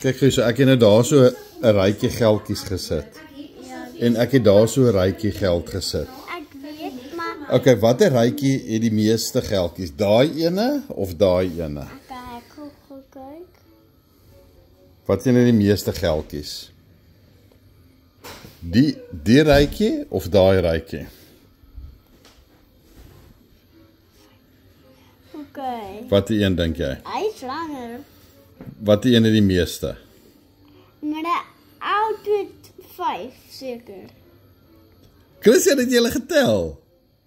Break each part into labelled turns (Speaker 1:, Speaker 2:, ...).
Speaker 1: Kyk gou, so ek het nou daar so 'n rytjie geldjies gesit. En ek het daar so 'n rytjie geld gesit.
Speaker 2: Ek weet, maar...
Speaker 1: Okay, watter rytjie het die meeste geldjies? Daai ene of daai ene?
Speaker 2: Ek gaan kyk.
Speaker 1: Wat een het die meeste geldjies? Die rytjie of daai rytjie?
Speaker 2: Okay.
Speaker 1: Watter een dink jy?
Speaker 2: Hy is langer.
Speaker 1: Watter een het die meeste?
Speaker 2: Maar die ou het 5 seker.
Speaker 1: Christian, het jy hulle getel?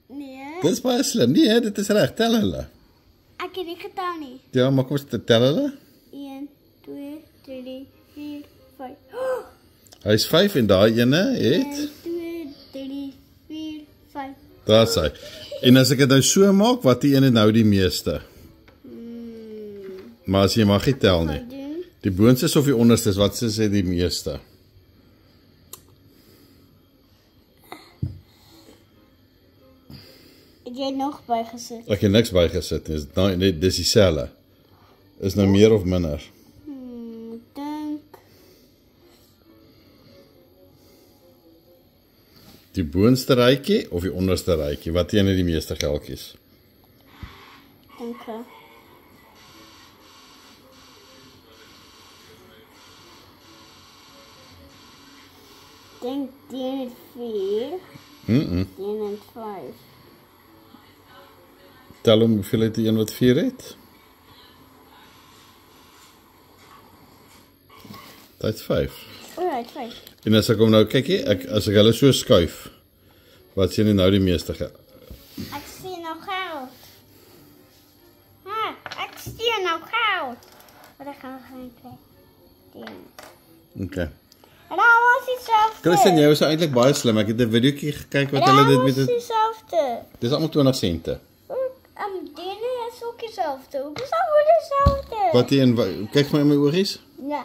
Speaker 2: Nee.
Speaker 1: Dis baie slim. Nee, dit is reg. Tel hulle.
Speaker 2: Ek het nie getel nie.
Speaker 1: Ja, maar kom ons tel hulle.
Speaker 2: 1, 2, 3, 4, 5.
Speaker 1: Hy's 5 en daai ene het
Speaker 2: 1, 2, 3, 4, 5.
Speaker 1: Daar's hy. En as ek dit nou so maak, wat die een het nou die meeste? Maar as jy mag nie tel nie. Die boonstes of die onderstes, wat sê die meeste?
Speaker 2: Het jy nog bygesit?
Speaker 1: Ek het niks bygesit nie. Nou, dis dieselfde. Is nou meer of minder?
Speaker 2: Dink.
Speaker 1: Die boonste rytjie of die onderste rytjie? Wat een het die meeste geldjies?
Speaker 2: Dink. Denk die het 4. Die het 5.
Speaker 1: Tel hom hoeveel het die een wat 4 het? Dit is 5.
Speaker 2: O, hy het 5.
Speaker 1: En as ek hom nou kyk, as ek hulle so skuif, wat sien nou die meeste geld?
Speaker 2: Ek sien nou geld. Ek sien nou geld. Wat ek gaan kyk.
Speaker 1: Okay.
Speaker 2: En dan was dieselfde.
Speaker 1: Christian, jy was eintlik baie slim. Ek het 'n videoetjie gekyk wat hulle dit met dit.
Speaker 2: Dis dieselfde.
Speaker 1: Dis almal 20 sente.
Speaker 2: Die is ook dieselfde. Hoe is dat dieselfde?
Speaker 1: Wat een kyk vir my oogies?
Speaker 2: Ja.